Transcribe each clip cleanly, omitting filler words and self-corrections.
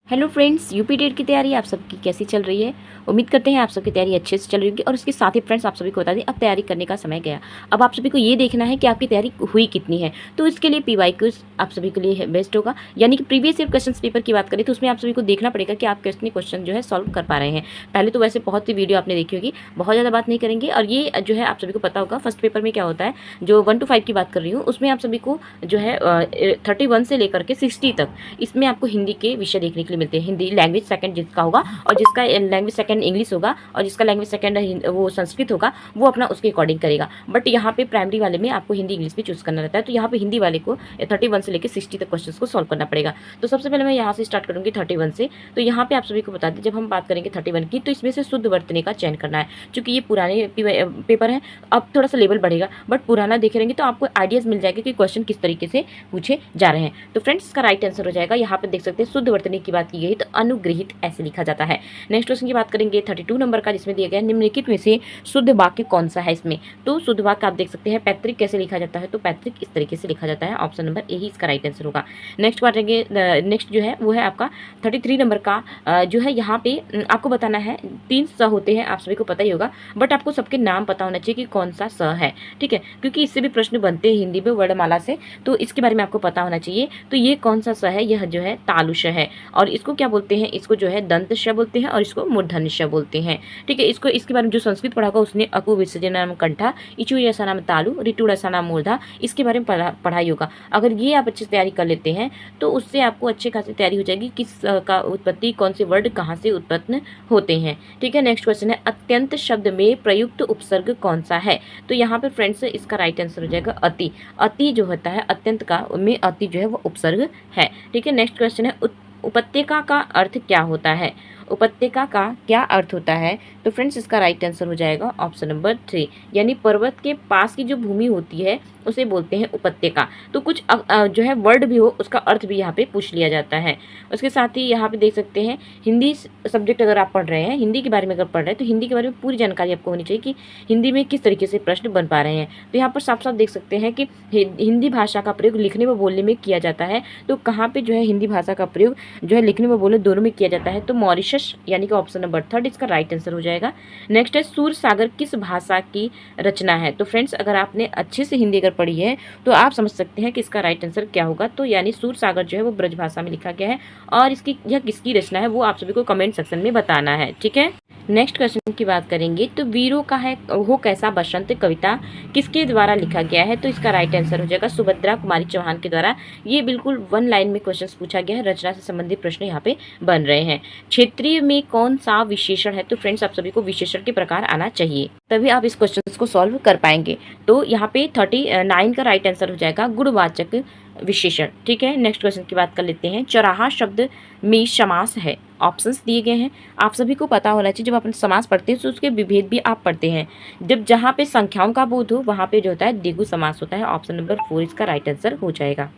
Hello friends, UP TET की तैयारी आप सबकी कैसी चल रही है। उम्मीद करते हैं आप सबकी तैयारी अच्छे से चल रही होगी। और उसके साथ ही फ्रेंड्स, आप सभी को बता दें, अब तैयारी करने का समय गया। अब आप सभी को ये देखना है कि आपकी तैयारी हुई कितनी है। तो इसके लिए पीवाई क्विज आप सभी के लिए बेस्ट होगा। यानी कि प्रीवियस ईयर क्वेश्चन पेपर की बात करें तो उसमें आप सभी को देखना पड़ेगा कि आप कितने क्वेश्चन जो है सॉल्व कर पा रहे हैं। पहले तो वैसे बहुत सी वीडियो आपने देखी होगी, बहुत ज़्यादा बात नहीं करेंगे। और ये जो है आप सभी को पता होगा फर्स्ट पेपर में क्या होता है। जो 1 to 5 की बात कर रही हूँ उसमें आप सभी को जो है 31 से लेकर के 60 तक इसमें आपको हिंदी के विषय देखने के लिए मिलते हैं। हिंदी लैंग्वेज सेकंड जिसका होगा, और जिसका लैंग्वेज सेकंड इंग्लिश होगा, और जिसका लैंग्वेज सेकंड वो संस्कृत होगा, वो अपना उसके अकॉर्डिंग करेगा। बट यहाँ पे प्राइमरी वाले में आपको हिंदी इंग्लिश भी चूज करना रहता है। तो यहाँ पे हिंदी वाले को 31 से लेकर 60 तक क्वेश्चन को सॉल्व करना पड़ेगा। तो सबसे पहले मैं यहाँ से स्टार्ट करूँगी 31 से। तो यहाँ पे आप सभी को बता दें, जब हम बात करेंगे 31 की, तो इसमें से शुद्ध वर्तनी का चयन करना है। चूंकि ये पुराने पेपर है, अब थोड़ा सा लेवल बढ़ेगा, बट पुराना देखे रहेंगे तो आपको आइडियाज मिल जाएगा कि क्वेश्चन किस तरीके से पूछे जा रहे हैं। तो फ्रेंड्स, इसका राइट आंसर हो जाएगा, यहाँ पे देख सकते हैं शुद्ध वर्तनी की बात की गई तो अनुग्रहित ऐसे लिखा जाता है। नेक्स्ट क्वेश्चन की बात करेंगे 32 नंबर का, जिसमें दिया गया निम्नलिखित में से शुद्ध वाक्य कौन सा है। इसमें तो शुद्ध वाक्य आप देख सकते हैं पैतृक कैसे लिखा जाता है, तो पैतृक इस तरीके से लिखा जाता है। ऑप्शन नंबर ए ही इसका राइट आंसर होगा। नेक्स्ट बात करेंगे, नेक्स्ट जो है वो है आपका 33 नंबर का। जो है यहाँ पे आपको बताना है 3 स होते हैं, आप सभी को पता ही होगा, बट आपको सबके नाम पता होना चाहिए कि कौन सा स है। ठीक है, क्योंकि इससे भी प्रश्न बनते हैं हिंदी में वर्णमाला से, तो इसके बारे में आपको पता होना चाहिए। तो ये कौन सा स है, यह जो है तालु श है। और इसको क्या बोलते हैं, इसको जो है दंत श बोलते हैं, और इसको मूर्धन्य श बोलते हैं। ठीक है, इसको इसके बारे में जो संस्कृत पढ़ा होगा उसने अकु विसर्जन नाम कंठा, इचु ऐसा नाम तालु, रिटुड़ ऐसा नाम मूर्धा, इसके बारे में पढ़ाई होगा। अगर ये आप अच्छे से तैयारी कर लेते हैं तो उससे आपको अच्छी खासी तैयारी हो जाएगी, किस का उत्पत्ति, कौन से वर्ड कहाँ से उत्पन्न होते हैं। ठीक है, नेक्स्ट क्वेश्चन है अत्यंत शब्द में प्रयुक्त उपसर्ग कौन सा है। तो यहाँ पे फ्रेंड्स इसका राइट आंसर हो जाएगा अति। अति जो होता है अत्यंत का, में अति जो है वो उपसर्ग है। ठीक है, नेक्स्ट क्वेश्चन है उपत्यका का अर्थ क्या होता है। उपत्यका का क्या अर्थ होता है, तो फ्रेंड्स इसका राइट आंसर हो जाएगा ऑप्शन नंबर 3, यानी पर्वत के पास की जो भूमि होती है उसे बोलते हैं उपत्यका। तो कुछ जो है वर्ड भी हो उसका अर्थ भी यहाँ पे पूछ लिया जाता है। उसके साथ ही यहाँ पे देख सकते हैं हिंदी सब्जेक्ट अगर आप पढ़ रहे हैं, हिंदी के बारे में अगर पढ़ रहे हैं, तो हिंदी के बारे में पूरी जानकारी आपको होनी चाहिए कि हिंदी में किस तरीके से प्रश्न बन पा रहे हैं। तो यहाँ पर साफ साफ देख सकते हैं कि हिंदी भाषा का प्रयोग लिखने व बोलने में किया जाता है। तो कहाँ पे जो है हिंदी भाषा का प्रयोग जो है लिखने व बोलने दोनों में किया जाता है, तो मॉरिशस यानी कि ऑप्शन नंबर 3 इसका राइट आंसर हो जाएगा। नेक्स्ट है सूर सागर किस भाषा की रचना है। तो फ्रेंड्स अगर आपने अच्छे से हिंदी अगर पढ़ी है तो आप समझ सकते हैं कि इसका राइट आंसर क्या होगा। तो यानी सूर सागर जो है वो ब्रज भाषा में लिखा गया है, और इसकी यह किसकी रचना है वो आप सभी को कमेंट सेक्शन में बताना है। ठीक है, नेक्स्ट क्वेश्चन की बात करेंगे तो वीरों का है हो कैसा बसंत कविता किसके द्वारा लिखा गया है। तो इसका राइट आंसर हो जाएगा सुभद्रा कुमारी चौहान के द्वारा। ये बिल्कुल 1 लाइन में क्वेश्चन पूछा गया है, रचना से संबंधित प्रश्न यहाँ पे बन रहे हैं। क्षेत्रीय में कौन सा विशेषण है, तो फ्रेंड्स आप सभी को विशेषण के प्रकार आना चाहिए, तभी आप इस क्वेश्चन को सॉल्व कर पाएंगे। तो यहाँ पे 39 का राइट आंसर हो जाएगा गुणवाचक विशेषण। ठीक है, नेक्स्ट क्वेश्चन की बात कर लेते हैं। चौराहा शब्द में समास है, ऑप्शंस दिए गए हैं। आप सभी को पता होना चाहिए, जब अपन समास पढ़ते हैं तो उसके विभेद भी आप पढ़ते हैं। जब जहाँ पे संख्याओं का बोध हो वहाँ पे जो होता है द्विगु समास होता है। ऑप्शन नंबर 4 इसका राइट आंसर हो जाएगा।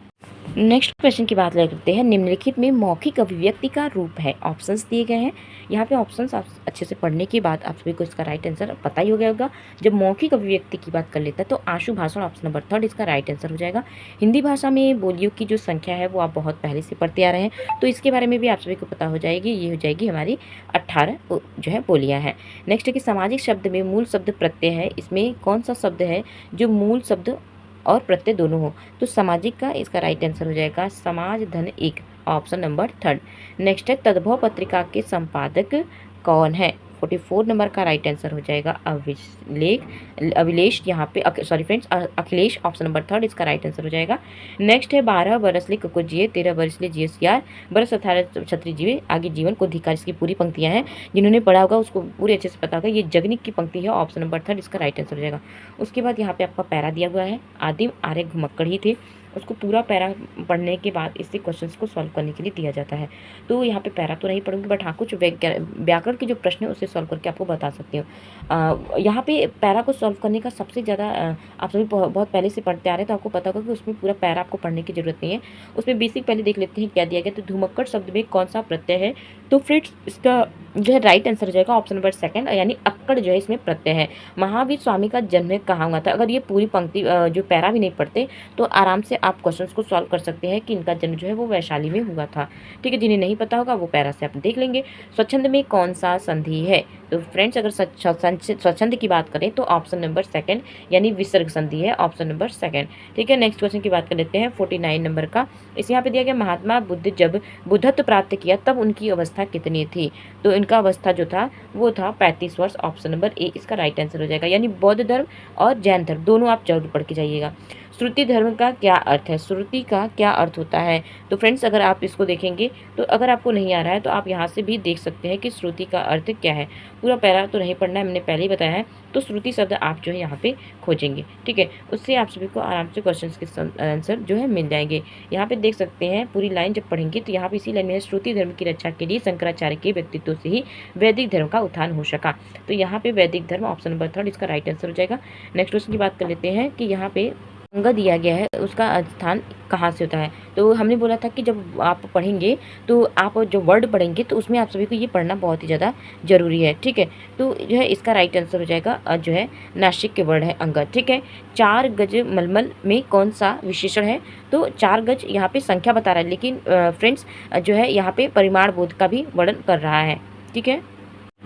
नेक्स्ट क्वेश्चन की बात करते हैं। निम्नलिखित में मौखिक अभिव्यक्ति का रूप है, ऑप्शंस दिए गए हैं। यहाँ पे ऑप्शंस आप अच्छे से पढ़ने के बाद आप सभी को इसका राइट आंसर पता ही हो गया होगा। जब मौखिक अभिव्यक्ति की बात कर लेता है तो आशु भाषण ऑप्शन नंबर 3 इसका राइट आंसर हो जाएगा। हिंदी भाषा में बोलियों की जो संख्या है वो आप बहुत पहले से पढ़ते आ रहे हैं, तो इसके बारे में भी आप सभी को पता हो जाएगी। ये हो जाएगी हमारी 18 जो है बोलियाँ हैं। नेक्स्ट है कि सामाजिक शब्द में मूल शब्द प्रत्यय है, इसमें कौन सा शब्द है जो मूल शब्द और प्रत्यय दोनों हो। तो सामाजिक का इसका राइट आंसर हो जाएगा समाज धन एक, ऑप्शन नंबर 3। नेक्स्ट है तद्भव पत्रिका के संपादक कौन है। 44 नंबर का राइट आंसर हो जाएगा अभिलेष, यहाँ पे sorry friends Akhilesh, option number 3 इसका राइट आंसर हो जाएगा। नेक्स्ट है 12 बरस ले कुकुर जिए, 13 बरस ले जिए सियार, बरस 18 छत्री जीवे, आगे जीवन को धिकार। इसकी पूरी पंक्तियां हैं, जिन्होंने पढ़ा होगा उसको पूरे अच्छे से पता होगा। ये जगनिक की पंक्ति है, ऑप्शन नंबर 3 इसका राइट आंसर हो जाएगा। उसके बाद यहाँ पे आपका पैरा दिया हुआ है, आदिम आर्य घुमक्कड़ ही थे। उसको पूरा पैरा पढ़ने के बाद इससे क्वेश्चंस को सॉल्व करने के लिए दिया जाता है। तो यहाँ पे पैरा तो नहीं पढ़ूंगी, बट हाँ कुछ व्याकरण के जो प्रश्न है उसे सॉल्व करके आपको बता सकती हूँ। यहाँ पे पैरा को सॉल्व करने का सबसे ज़्यादा आप सभी बहुत पहले से पढ़ते आ रहे हैं, तो आपको पता होगा कि उसमें पूरा पैरा आपको पढ़ने की जरूरत नहीं है। उसमें बेसिक पहले देख लेते हैं क्या दिया गया। तो धुमक्कड़ शब्द में कौन सा प्रत्यय है, तो फ्रेंड्स इसका जो है राइट आंसर हो जाएगा ऑप्शन नंबर 2, यानी अक्कड़ जो है इसमें प्रत्यय है। महावीर स्वामी का जन्म कहाँ हुआ था। अगर ये पूरी पंक्ति जो पैरा भी नहीं पढ़ते तो आराम से आप क्वेश्चन को सॉल्व कर सकते हैं कि इनका जन्म जो है वो वैशाली में हुआ था। ठीक है, जिन्हें नहीं पता होगा वो पैरा से आप देख लेंगे। स्वच्छंद में कौन सा संधि है? तो फ्रेंड्स अगर स्वच्छंद की बात करें तो ऑप्शन नंबर सेकंड यानी विसर्ग संधि है, ऑप्शन नंबर सेकंड। ठीक है, नेक्स्ट क्वेश्चन की बात कर लेते हैं 49 नंबर का। इस यहाँ पे दिया गया महात्मा बुद्ध जब बुद्धत्व प्राप्त किया तब उनकी अवस्था कितनी थी? तो इनका अवस्था जो था वो था 35 वर्ष, ऑप्शन नंबर ए इसका राइट आंसर हो जाएगा। यानी बौद्ध धर्म और जैन धर्म दोनों आप जरूर पढ़ के जाइएगा। श्रुति धर्म का क्या अर्थ है? श्रुति का क्या अर्थ होता है? तो फ्रेंड्स अगर आप इसको देखेंगे तो अगर आपको नहीं आ रहा है तो आप यहाँ से भी देख सकते हैं कि श्रुति का अर्थ क्या है। पूरा पैरा तो नहीं पढ़ना है, मैंने पहले ही बताया है। तो श्रुति शब्द आप जो है यहाँ पे खोजेंगे, ठीक है, उससे आप सभी को आराम से क्वेश्चन के आंसर जो है मिल जाएंगे। यहाँ पे देख सकते हैं पूरी लाइन जब पढ़ेंगे तो यहाँ पे इसी लाइन में श्रुति धर्म की रक्षा के लिए शंकराचार्य के व्यक्तित्व से ही वैदिक धर्म का उत्थान हो सका। तो यहाँ पे वैदिक धर्म ऑप्शन नंबर थर्ड इसका राइट आंसर हो जाएगा। नेक्स्ट क्वेश्चन की बात कर लेते हैं कि यहाँ पे अंग दिया गया है उसका स्थान कहाँ से होता है? तो हमने बोला था कि जब आप पढ़ेंगे तो आप जो वर्ड पढ़ेंगे तो उसमें आप सभी को ये पढ़ना बहुत ही ज़्यादा जरूरी है। ठीक है, तो जो है इसका राइट आंसर हो जाएगा जो है नासिक के वर्ड है अंग। ठीक है, 4 गज मलमल में कौन सा विशेषण है? तो 4 गज यहाँ पे संख्या बता रहा है, लेकिन फ्रेंड्स जो है यहाँ पे परिमाण बोध का भी वर्णन कर रहा है। ठीक है,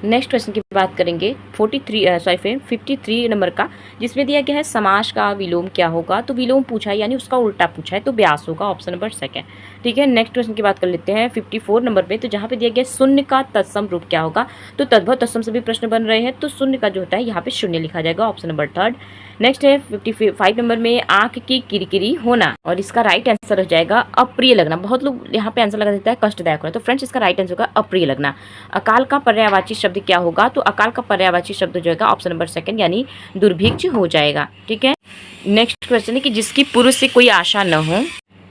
नेक्स्ट क्वेश्चन की बात करेंगे 53 नंबर का, जिसमें दिया गया है समास का विलोम क्या होगा? तो विलोम पूछा है यानी उसका उल्टा पूछा है तो व्यास होगा, ऑप्शन नंबर सेकंड। ठीक है, नेक्स्ट क्वेश्चन की बात कर लेते हैं 54 नंबर पे। तो जहाँ पे दिया गया शून्य का तत्सम रूप क्या होगा? तो तद्भव तत्सम से भी प्रश्न बन रहे हैं तो शून्य का जो होता है यहाँ पे शून्य लिखा जाएगा, ऑप्शन नंबर थर्ड। नेक्स्ट है 55 नंबर में आंख की किरकिरी होना, और इसका राइट आंसर हो जाएगा अप्रिय लगना। बहुत लोग यहाँ पे आंसर लगा देता है कष्टदायक होना, तो फ्रेंड्स इसका राइट आंसर होगा अप्रिय लगना। अकाल का पर्यायवाची शब्द क्या होगा? तो अकाल का पर्यायवाची शब्द जो है ऑप्शन नंबर सेकंड यानी दुर्भिक्ष हो जाएगा। ठीक है, नेक्स्ट क्वेश्चन है कि जिसकी पुरुष से कोई आशा न हो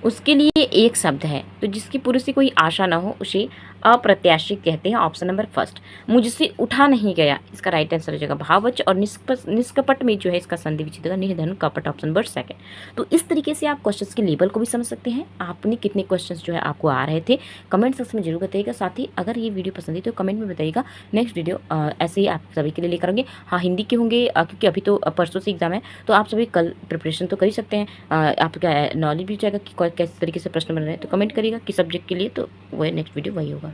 उसके लिए एक शब्द है। तो जिसकी पुरुष से कोई आशा ना हो उसे अप्रत्याशित कहते हैं, ऑप्शन नंबर फर्स्ट। मुझसे उठा नहीं गया, इसका राइट आंसर हो जाएगा भावच, और निष्कपट में जो है इसका संधि विच्छेद होगा निर्धन कपट, ऑप्शन नंबर सेकंड। तो इस तरीके से आप क्वेश्चंस के लेवल को भी समझ सकते हैं। आपने कितने क्वेश्चंस जो है आपको आ रहे थे कमेंट सेक्शन में जरूर बताइएगा। साथ ही अगर ये वीडियो पसंद है तो कमेंट में बताइएगा, नेक्स्ट वीडियो ऐसे ही आप सभी के लिए लेकर आएंगे। हाँ, हिंदी के होंगे क्योंकि अभी तो परसों से एग्जाम है, तो आप सभी कल प्रिपरेशन तो कर ही सकते हैं। आपका नॉलेज भी जाएगा कि किस तरीके से प्रश्न बन रहे हैं। तो कमेंट करिएगा किस सब्जेक्ट के लिए, तो वही नेक्स्ट वीडियो वही होगा।